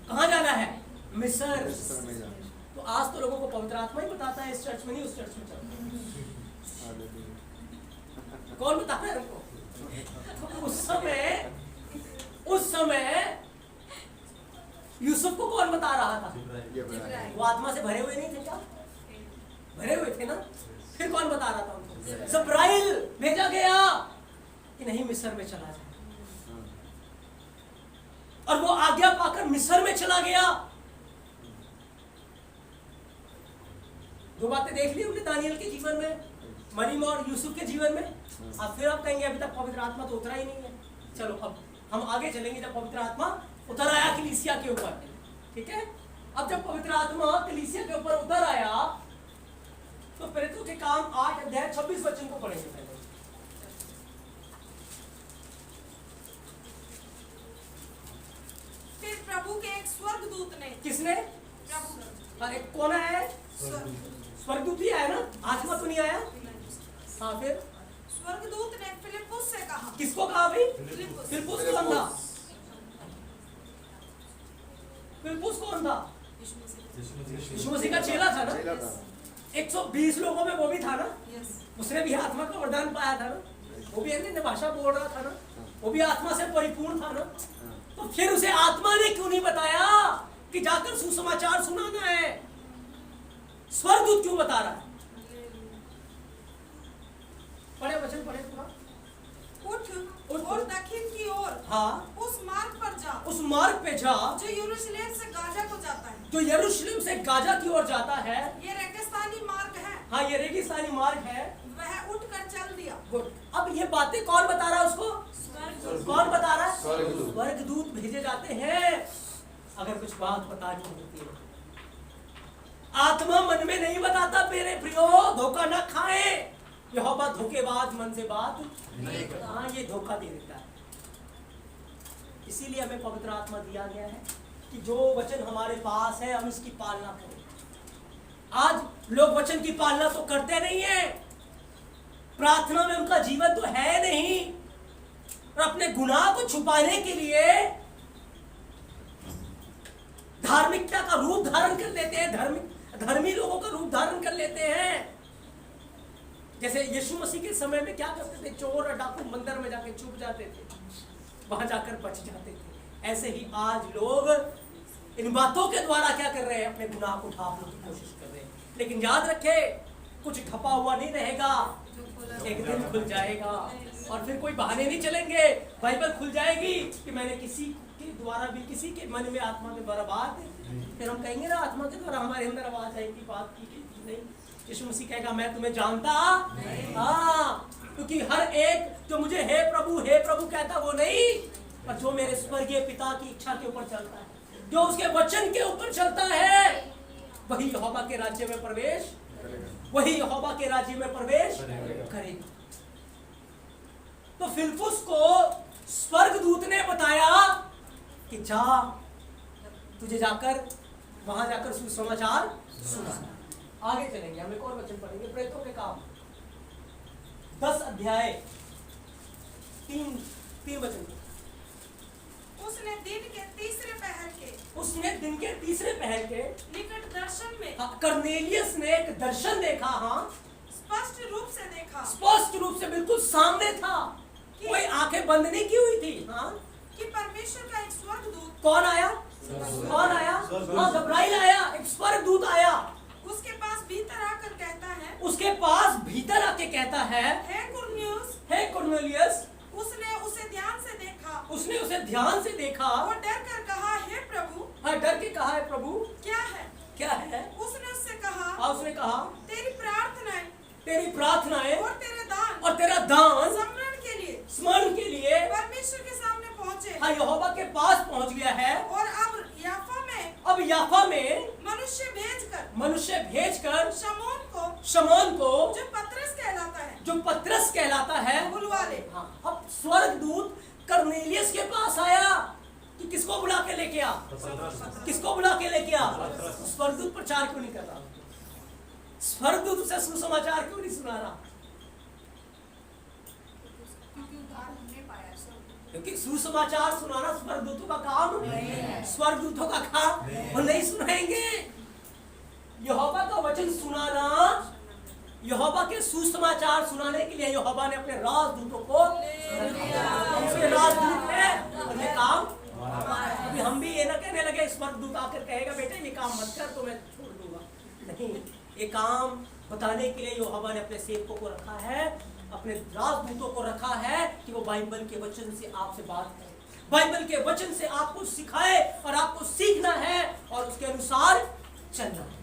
कहाँ जाना है? मिस्र। मिस्र में जाना। तो आज तो लोगों को पवित्र आत्मा ही बताता है, इस चर्च में नहीं उस चर्च में चलता। कौन बताता है हमको? तो उस समय यूसुफ को कौन बता रहा था? वो आत्मा से भरे हुए नहीं थे क्या? भरे हुए थे ना? फिर कौन बता रहा था उनको? जिब्राइल भेजा गया कि नहीं मिस्र में चला जाए, और वो आज्ञा पाकर मिस्र में चला गया। दो बातें देख ली हमने दानियल के जीवन में, मरीम और यूसुफ के जीवन में। अब फिर आप कहेंगे अभी तक पवित्र आत्मा तो उतरा ही नहीं है। चलो अब हम आगे चलेंगे, जब पवित्र आत्मा उतर आया कलीसिया के ऊपर, ठीक है। अब जब पवित्र आत्मा कलीसिया के ऊपर उतर आया तो प्रेरितों के काम 8 अध्याय 26 वचन को पढ़ेंगे पहले। फिर प्रभु के एक स्वर्गदूत ने, किसने? प्रभु एक कौन आया है? स्वर्गदूत ही आया ना, आत्मा तो नहीं आया। हाँ, फिर स्वर्गदूत ने फिलिप्पुस से कहा। किसको कहा भाई? फिलिप्पुस। फिलिप्पुस कौन था? फिलिप्पुस कौन था? यीशु मसीह का चेला था ना। चेला था। 120 लोगों में वो भी था ना। यस। उसने भी आत्मा का वरदान पाया था ना। वो भी अन्य भाषा बोल रहा था ना। वो भी आत्मा से परिपूर्ण था ना। तो फिर उसे आत्मा ने क्यों नहीं बताया कि जाकर सुसमाचार सुनाना है? स्वर्गदूत क्यों बता रहा है? पढ़े वचन, पढ़े पूरा। उठ और दक्षिण की ओर, हाँ, उस मार्ग पर जा, उस मार्ग पे जा जो यरूशलेम से गाजा को जाता है। जो यरूशलेम से गाजा की ओर जाता है। ये रेगिस्तानी मार्ग है। हाँ, ये रेगिस्तानी मार्ग है। वह उठकर चल दिया। गुड। अब ये बातें कौन बता रहा है उसको? कौन बता रहा है? स्वर्गदूत। स्वर्गदूत भेजे जाते हैं अगर कुछ बात बतानी होती है। आत्मा मन में नहीं बताता मेरे प्रियो, धोखा ना खाएं। यहोवा धोखेबाज मन से बात नहीं करता। हाँ, ये धोखा दे देता है। इसीलिए हमें पवित्र आत्मा दिया गया है कि जो वचन हमारे पास है हम इसकी पालना करें। आज लोग वचन की पालना तो करते नहीं है, प्रार्थना में उनका जीवन तो है नहीं, और अपने गुनाह को छुपाने के लिए धार्मिकता का रूप धारण कर लेते हैं, धर्मी लोगों का रूप धारण कर लेते हैं। जैसे यीशु मसीह के समय में क्या करते थे? चोर और डाकू मंदिर में जाके छुप जाते थे, वहां जाकर बच जाते थे। ऐसे ही आज लोग इन बातों के द्वारा क्या कर रहे हैं? अपने गुनाह को ढांपने की कोशिश कर रहे हैं। लेकिन याद रखे, कुछ ढपा हुआ नहीं रहेगा, एक दिन खुल जाएगा। और फिर कोई बहाने नहीं चलेंगे, बाइबल खुल जाएगी कि मैंने किसी के द्वारा भी, किसी के मन में आत्मा के द्वारा बात, फिर हम कहेंगे ना आत्मा के द्वारा हमारे अंदर आवाज आएगी, बात की गई नहीं। यीशु मसीह कहेगा मैं तुम्हें जानता नहीं। हाँ, क्योंकि हर एक जो मुझे हे प्रभु कहता वो नहीं, पर जो मेरे स्वर्गीय पिता की इच्छा के ऊपर चलता है, जो उसके वचन के ऊपर चलता है, वही यहोवा के राज्य में प्रवेश, वही यहोवा के राज्य में प्रवेश करेगा। तो फिलिप्पुस को स्वर्गदूत ने बताया कि जा, तुझे जाकर वहां जाकर सुसमाचार सुनाना। आगे चलेंगे, हम एक और वचन पढ़ेंगे, प्रेरितों के काम 10 अध्याय 3 वचन। उसने दिन के तीसरे पहर के निकट दर्शन में, कर्नेलियस ने एक दर्शन देखा। हाँ, स्पष्ट रूप से देखा, स्पष्ट रूप से बिल्कुल सामने था, कोई आंखें बंद नहीं की हुई थी। हाँ, कि परमेश्वर का एक स्वर्गदूत, कौन आया? हाँ, जिब्राइल आया, एक स्वर्गदूत आया। उसके पास भीतर आकर कहता है, उसके पास भीतर आके कहता है, हे कुरनेलियस। उसने उसे ध्यान से देखा, उसने उसे ध्यान से देखा, और डर कर कहा, हे प्रभु। हाँ, डर के कहा, है प्रभु क्या है? क्या है? उसने उससे कहा, हाँ, उसने कहा तेरी प्रार्थनाएं और तेरा दान स्मरण के लिए परमेश्वर के सामने पहुँचे। हाँ, यहोवा के पास पहुंच गया है। और अब याफा में मनुष्य भेजकर शमौन को जो पतरस कहलाता है बुलवा ले। हाँ, अब स्वर्गदूत कर्नेलियस के पास आया कि किसको बुला के लेके आ? किसको बुला के लेके आ? स्वर्गदूत प्रचार क्यों नहीं कर रहा? स्वर्गदूत उसे सुसमाचार क्यों नहीं सुना रहा? क्योंकि सुसमाचार सुनाना स्वर्गदूतों का काम स्वर्गदूतों का काम वो नहीं सुनाएंगे। यहोवा का वचन सुनाना, यहोवा के सुसमाचार सुनाने के लिए यहोवा ने अपने राजदूतों को, उसके राजदूत है और ये काम। अभी हम भी ये ना कहने लगे स्वर्गदूत आकर कहेगा बेटा ये काम मत कर तो मैं छोड़ दूंगा, नहीं, ये काम बताने के लिए यहोवा ने अपने सेवकों को रखा है, अपने राजदूतों को रखा है कि वो बाइबल के वचन से आपसे बात करें, बाइबल के वचन से आपको सिखाए और आपको सीखना है और उसके अनुसार चलना है।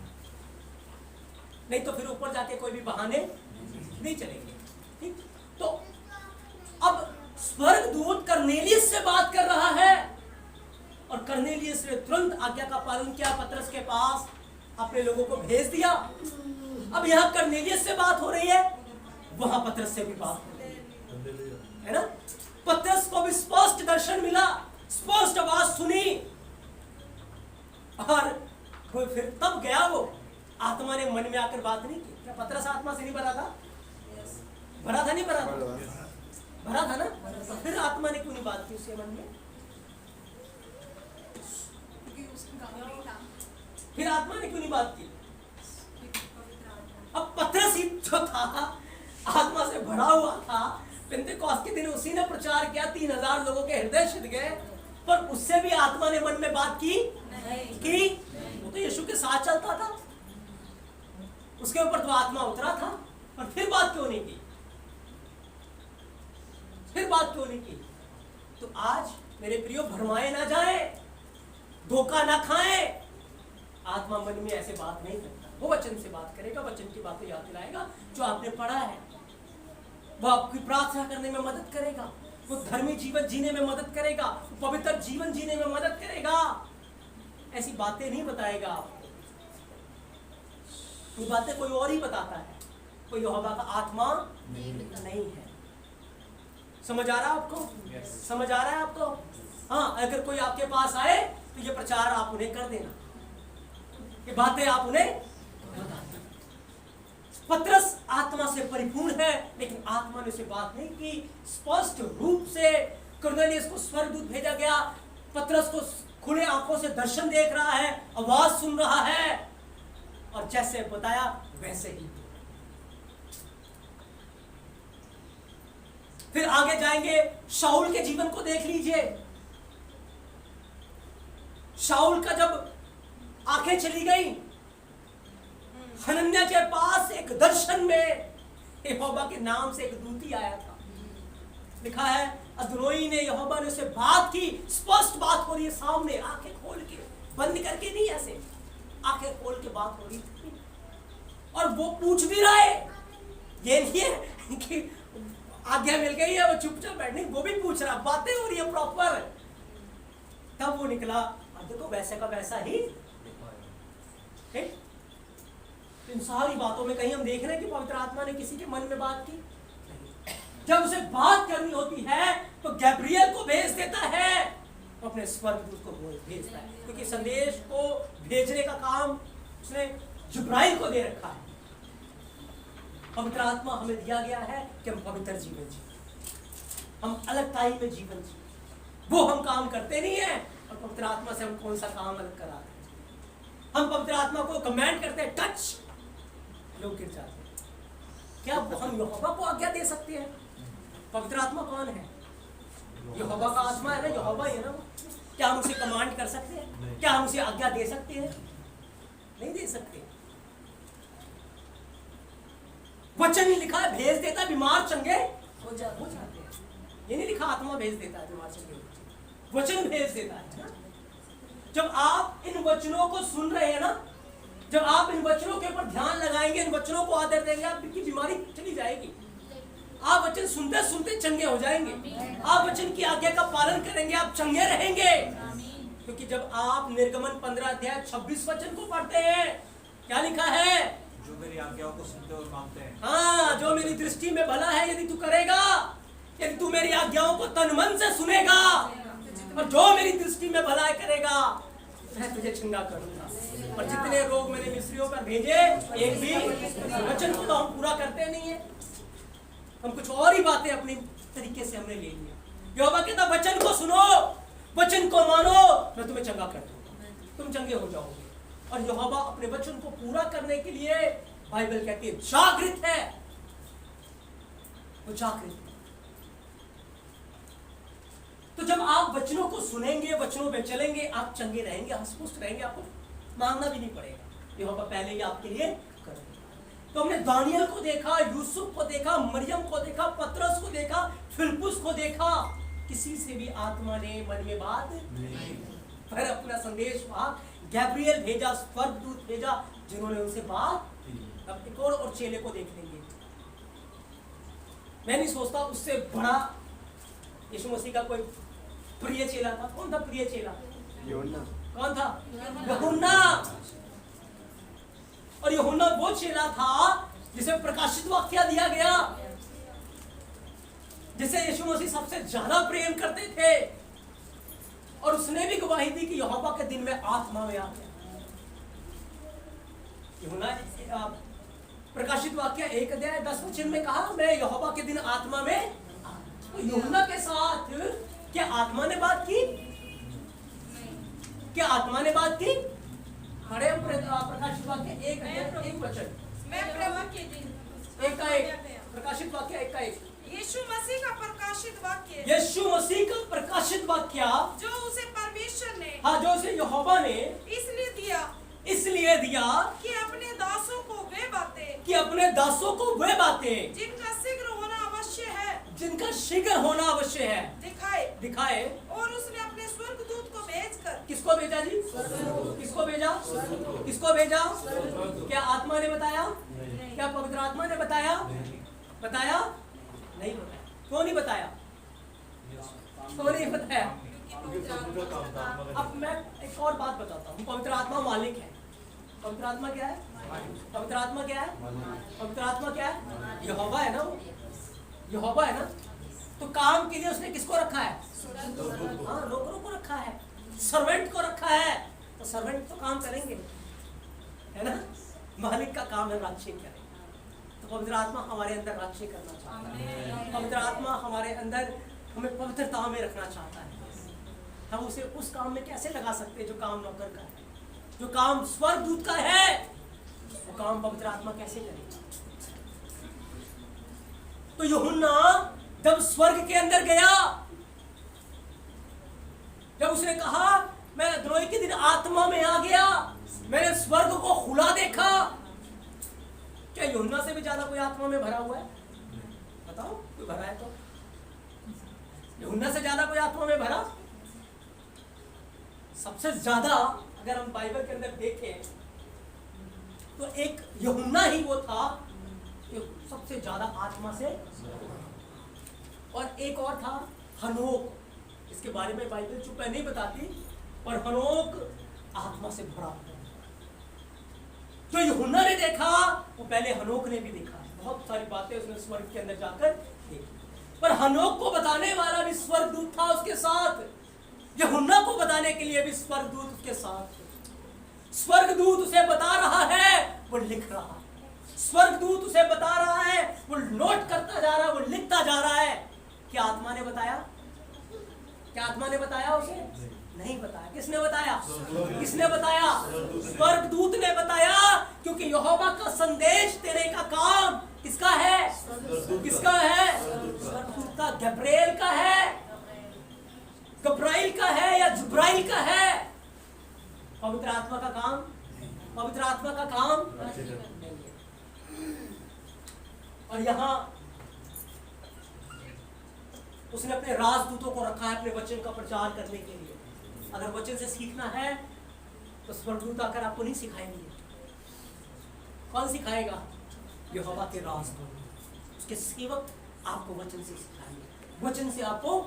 नहीं तो फिर ऊपर जाके कोई भी बहाने नहीं चलेंगे। ठीक, तो अब स्वर्गदूत कर्नेलियस से बात कर रहा है और कर्नेलियस ने तुरंत आज्ञा का पालन किया, पतरस के पास अपने लोगों को भेज दिया। अब यहाँ कर्नेलियस से बात हो रही है, वहां पतरस से भी बात हो रही है ना। पतरस को भी स्पष्ट दर्शन मिला, स्पष्ट आवाज सुनी और वो फिर तब गया, वो आत्मा ने मन में आकर बात नहीं की। क्या पतरस आत्मा से नहीं भरा था? भरा था, नहीं भरा था? भरा था ना। तो फिर आत्मा ने क्यों नहीं बात की उसके मन में? फिर आत्मा ने क्यों नहीं बात की? अब पतरस ही जो था आत्मा से भरा हुआ था, पेंतेकोस्त के दिन उसी ने प्रचार किया, 3000 लोगों के हृदय छिद गए, पर उससे भी आत्मा ने मन में बात की नहीं। वो तो यीशु के साथ चलता था, उसके ऊपर तो आत्मा उतरा था, और फिर बात क्यों नहीं की? फिर बात क्यों नहीं की? तो आज मेरे प्रियो भरमाए ना जाए, धोखा ना खाएं। आत्मा मन में ऐसे बात नहीं करता, वो वचन से बात करेगा, वचन की बातें याद दिलाएगा जो आपने पढ़ा है, वो आपकी प्रार्थना करने में मदद करेगा, वो धर्मी जीवन जीने में मदद करेगा, वो पवित्र जीवन जीने में मदद करेगा। ऐसी बातें नहीं बताएगा आपको, ये बातें कोई और ही बताता है, कोई यहोवा का आत्मा नहीं है। समझ आ रहा है आपको? समझ आ रहा है आपको? हाँ, अगर कोई आपके पास आए तो ये प्रचार आप उन्हें कर देना, ये बातें आप उन्हें बता देना। पतरस आत्मा से परिपूर्ण है, लेकिन आत्मा ने उसे बात नहीं की। स्पष्ट रूप से कुरनेलियस को स्वर्गदूत भेजा गया, पतरस को खुले आंखों से दर्शन देख रहा है, आवाज सुन रहा है, और जैसे बताया वैसे ही। फिर आगे जाएंगे, शाऊल के जीवन को देख लीजिए। शाऊल का जब आंखें चली गई, हनन्याह के पास एक दर्शन में यहोवा के नाम से एक दूती आया था। लिखा है अदोनी ने, यहोवा ने उसे बात की, स्पष्ट बात हो रही है सामने, आंखें खोल के, बंद करके नहीं, ऐसे आंखें खोल के बात हो रही थी। और वो पूछ भी रहा है, ये नहीं है कि आज्ञा मिल गई है वो चुपचाप बैठने, वो भी पूछ रहा, बातें हो रही है प्रॉपर। तब वो निकला, अब देखो वैसे का वैसा ही। इन सारी बातों में कहीं हम देख रहे हैं कि पवित्र आत्मा ने किसी के मन में बात की? जब उसे बात करनी होती है तो गैब्रियल को भेज देता है, अपने स्वर्गदूत को भेजता है, क्योंकि संदेश को भेजने का काम उसने जिब्राइल को दे रखा है। पवित्र आत्मा हमें दिया गया है कि हम पवित्र जीवन जिए, हम अलगताई में जीवन जिए। वो हम काम करते नहीं है, और पवित्र आत्मा से हम कौन सा काम अलग कराते हैं? हम पवित्र आत्मा को कमांड करते हैं, टच, लोग गिर जाते हैं। क्या हम यहोवा को आज्ञा दे सकते हैं? पवित्र आत्मा कौन है? यहोवा का आत्मा है ना, यहोवा ही है ना। क्या हम उसे कमांड कर सकते हैं? क्या हम उसे आज्ञा दे सकते हैं? नहीं दे सकते। वचन ही लिखा है, भेज देता, बीमार चंगे हो जाते हैं। ये नहीं लिखा आत्मा भेज देता है बीमार चंगे, वचन भेज देता है। जब आप इन वचनों को सुन रहे हैं ना, जब आप इन वचनों के ऊपर ध्यान लगाएंगे, इन वचनों को आदर देंगे, आपकी बीमारी चली जाएगी। आप वचन सुनते सुनते चंगे हो जाएंगे। आप वचन की आज्ञा का पालन करेंगे, आप चंगे रहेंगे। क्योंकि जब आप निर्गमन 15 अध्याय 26 वचन को पढ़ते हैं, क्या लिखा है? जो मेरी आज्ञाओं को सुनते और मानते हैं। हाँ, जो मेरी दृष्टि में भला है, यदि तू करेगा, यदि तू मेरी आज्ञाओं को तन मन से सुनेगा, और जो मेरी दृष्टि में भलाई करेगा, मैं तुझे चंगा करूंगा। और जितने रोग मैंने मिस्रियों पर भेजे, एक भी वचन को तो हम पूरा करते नहीं है। हम कुछ और ही बातें अपनी तरीके से हमने ले लिया। यहोवा कहता वचन को सुनो, वचन को मानो, मैं तुम्हें चंगा कर दूंगा, तुम चंगे हो जाओगे। और यहोवा अपने वचन को पूरा करने के लिए बाइबल कहती है जागृत है, वो जागृत है। तो जब आप वचनों को सुनेंगे, वचनों में चलेंगे, आप चंगे रहेंगे, हंसपुष्ट रहेंगे, आपको मांगना भी नहीं पड़ेगा, यहोवा पहले ही आपके लिए कर देगा। तो हमने दानियल को देखा, यूसुफ को देखा, मरियम को देखा, पतरस को देखा, फिलिप्पुस को देखा, किसी से भी आत्मा ने मन में बात नहीं, पर अपना संदेश वहां गैब्रियल भेजा, स्वर्गदूत भेजा, जिन्होंने उनसे बात। अब एक और चेले को देख लेंगे। मैं नहीं सोचता उससे बड़ा यीशु मसीह का कोई प्रिय चेला था। कौन था प्रिय चेला? यूहन्ना। कौन था? यूहन्ना। और यूहन्ना वो चेला था जिसे प्रकाशित वाक्य दिया गया, जिसे यीशु मसीह सबसे ज्यादा प्रेम करते थे, और उसने भी गवाही दी कि यहोवा के दिन में आत्मा में आ गया। यूहन्ना प्रकाशित वाक्य 1:10 में कहा, मैं यहोवा के दिन आत्मा में। तो यूहन्ना के साथ क्या आत्मा ने बात की? क्या आत्मा ने बात की? खड़े हम प्रकाशित वाक्य 1:1 मैं प्रभु के दिन 1:1 प्रकाशित वाक्य 1:1 यीशु मसीह का प्रकाशित वाक्य, यीशु मसीह का प्रकाशित वाक्य, जो उसे परमेश्वर ने, हाँ, जो उसे यहोवा ने इसलिए दिया कि अपने दासों को वे बातें, कि अपने दासों को वे बातें जिनका शीघ्र होना आवश्य है, जिनका शीघ्र होना अवश्य है, दिखाए। और उसने अपने स्वर्गदूत को भेजकर, किसको भेजा जी? किसको भेजा? किसको भेजा? क्या आत्मा ने बताया? क्या पवित्र आत्मा ने बताया? बताया नहीं बताया। क्यों नहीं बताया? क्यों नहीं बताया? अब मैं एक और बात बताता हूँ। पवित्र आत्मा मालिक है। पवित्र आत्मा क्या है? पवित्र आत्मा क्या है? पवित्र आत्मा क्या है? यहोवा है ना, वो यहोवा है ना। तो काम के लिए उसने किसको रखा है? हाँ, नौकरों को रखा है, सर्वेंट को रखा है। तो सर्वेंट तो काम करेंगे, है ना। मालिक का काम है राज्य करें। तो पवित्र आत्मा हमारे अंदर राज्य करना चाहता है। पवित्र आत्मा हमारे अंदर हमें पवित्रता में रखना चाहता है। हम उसे उस काम में कैसे लगा सकते हैं जो काम नौकर का है, जो काम स्वर्गदूत का है, वो काम पवित्र आत्मा कैसे करेगा? तो यूहन्ना जब स्वर्ग के अंदर गया, जब उसने कहा मैं द्रोही के दिन आत्मा में आ गया, मैंने स्वर्ग को खुला देखा। क्या यूहन्ना से भी ज्यादा कोई आत्मा में भरा हुआ है? बताओ, कोई भरा है तो? यूहन्ना से ज्यादा कोई आत्मा में भरा? सबसे ज्यादा अगर हम बाइबल के अंदर देखें तो एक यूहन्ना ही वो था जो सबसे ज्यादा आत्मा से, और एक और था हनोक। इसके बारे में बाइबल चुप नहीं बताती, पर हनोक आत्मा से भरा हुआ। जो यूहन्ना ने देखा वो पहले हनोक ने भी देखा। बहुत सारी बातें उसने स्वर्ग के अंदर जाकर देखी, पर हनोक को बताने वाला भी स्वर्गदूत था उसके साथ। यूहन्ना को बताने के लिए भी स्वर्गदूत उसके साथ। स्वर्गदूत उसे बता रहा है, वो लिख रहा है। स्वर्गदूत उसे बता रहा है, वो नोट करता जा रहा है, वो लिखता जा रहा है। क्या आत्मा ने बताया? क्या आत्मा ने बताया उसे? नहीं बताया। किसने बताया? किसने बताया? स्वर्गदूत ने बताया, क्योंकि यहोवा का संदेश देने का काम किसका है? किसका है? स्वर्गदूत का, गब्रिएल का है, गब्राइल का है या जुब्राइल का है। पवित्र आत्मा का काम, पवित्र आत्मा का काम नहीं है। और यहाँ उसने अपने राजदूतों को रखा है अपने वचन का प्रचार करने के लिए। अगर वचन से सीखना है तो स्वर्गदूत आकर आपको नहीं सिखाएंगे। कौन सिखाएगा? यहोवा के राजदूत, उसके सेवक आपको वचन से सिखाएंगे, वचन से आपको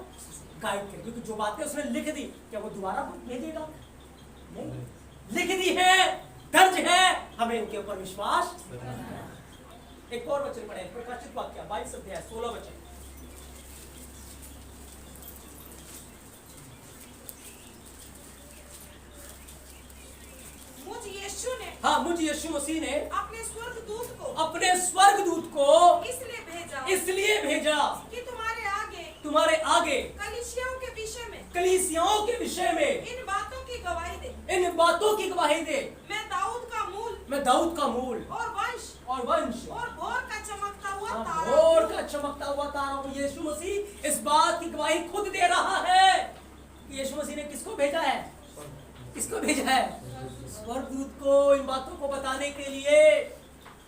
गाइड करेंगे। क्योंकि जो बातें उसने लिख दी, क्या वो दोबारा भेजेगा? नहीं, लिख दी है, दर्ज है, हमें उनके ऊपर विश्वास। एक और वचन पढ़े, प्रकाशित वाक्य 22:16 वचन। मुझ यीशु मसीह ने अपने स्वर्गदूत को इसलिए भेजा कि तुम्हारे आगे तुम्हारे आगे कलीसियाओं के विषय में इन बातों की गवाही दे। इन बातों की गवाही दे। मैं दाऊद का मूल मैं दाऊद का मूल और वंश और वंश और भोर का चमकता हुआ हाँ, तारा भोर का चमकता हुआ तारा हूँ। यीशु मसीह इस बात की गवाही खुद दे रहा है कि यीशु मसीह ने किसको भेजा है? किसको भेजा है? स्वर्गदूत को इन बातों को बताने के लिए।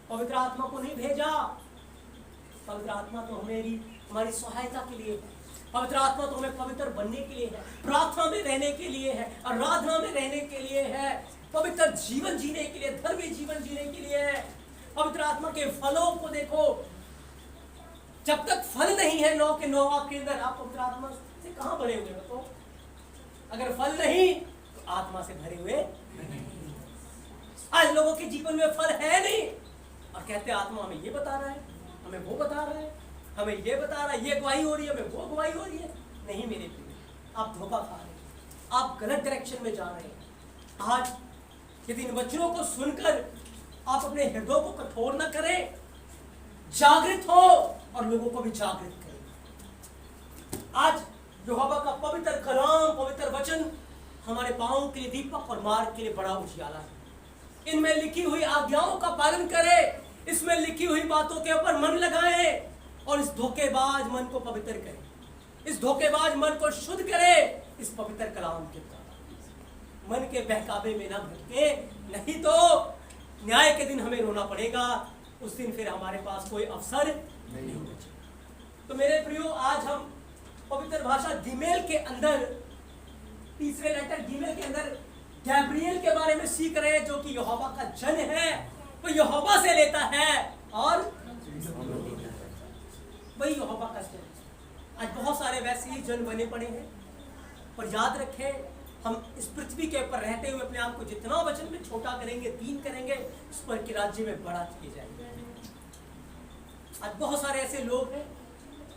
पवित्र आत्मा को नहीं भेजा। पवित्र आत्मा तो हमारी सहायता के लिए है। पवित्र आत्मा तो हमें पवित्र बनने के लिए है, प्रार्थना में रहने के लिए है, आराधना में रहने के लिए है, पवित्र जीवन जीने के लिए, धर्मी जीवन जीने के लिए है। पवित्र आत्मा के फलों को देखो, जब तक फल नहीं है 9 के 9 आपके अंदर, आप पवित्र आत्मा से कहां भरे हुए हो? तो अगर फल नहीं तो आत्मा से भरे हुए नहीं। आज लोगों के जीवन में फल है नहीं और कहते आत्मा हमें ये बता रहा है, हमें वो बता रहा है, हमें ये बता रहा है, ये गवाही हो रही है, हमें वो गवाही हो रही है। नहीं मेरे प्रिय, आप धोखा खा रहे हैं, आप गलत डायरेक्शन में जा रहे हैं। आज यदि इन वचनों को सुनकर आप अपने हृदय को कठोर न करें, जागृत हो और लोगों को भी जागृत करें। आज यहोवा का पवित्र कलाम, पवित्र वचन हमारे पांवों के लिए दीपक और मार्ग के लिए बड़ा उजियाला है। इनमें लिखी हुई आज्ञाओं का पालन करें, इसमें लिखी हुई बातों के ऊपर मन लगाएं और इस धोखेबाज मन को पवित्र करें, इस धोखेबाज मन को शुद्ध करें इस पवित्र कलाम के द्वारा। मन के बहकावे में ना भटके, नहीं तो न्याय के दिन हमें रोना पड़ेगा। उस दिन फिर हमारे पास कोई अवसर नहीं होगा। तो मेरे प्रियो, आज हम पवित्र भाषा गीमेल के अंदर, तीसरे लेटर गीमेल के अंदर गैब्रिएल के बारे में सीख रहे हैं, जो कि यहोवा का जन है। वो यहोवा से लेता है और वही यहोवा का जन। आज बहुत सारे वैसे ही जन बने पड़े हैं, पर याद रखें, हम इस पृथ्वी के ऊपर रहते हुए अपने आप को जितना वचन में छोटा करेंगे, दीन करेंगे, ईश्वर के राज्य में बड़ा किए जाएंगे। आज बहुत सारे ऐसे लोग हैं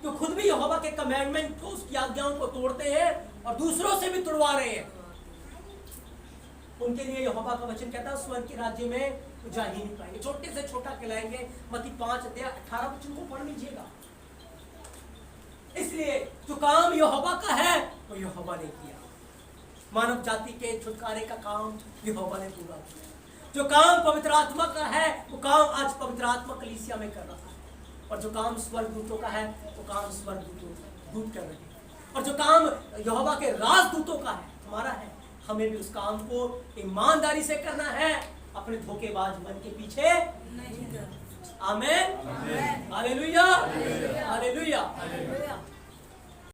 जो खुद भी यहोवा के कमांडमेंट को, उसकी आज्ञाओं को तोड़ते हैं और दूसरों से भी तोड़वा रहे हैं। उनके लिए यहोवा का वचन कहता है स्वर्ग के राज्य में तो जा ही नहीं पाएंगे, छोटे से छोटा कहलाएंगे। मत्ती 5:18 वचन को पढ़ लीजिएगा। इसलिए जो काम यहोवा का है वो यहोवा ने किया। मानव जाति के छुटकारे का काम यहोवा ने पूरा किया। जो काम पवित्र आत्मा का है वो काम आज पवित्र आत्मा कलीसिया में कर रहा है, और जो काम स्वर्गदूतों का है वो काम स्वर्गदूत कर रहे हैं, और जो काम यहोवा के राजदूतों का है, हमारा है, हमें भी उस काम को ईमानदारी से करना है, अपने धोखेबाज मन के पीछे नहीं। आमीन, हालेलुया, हालेलुया।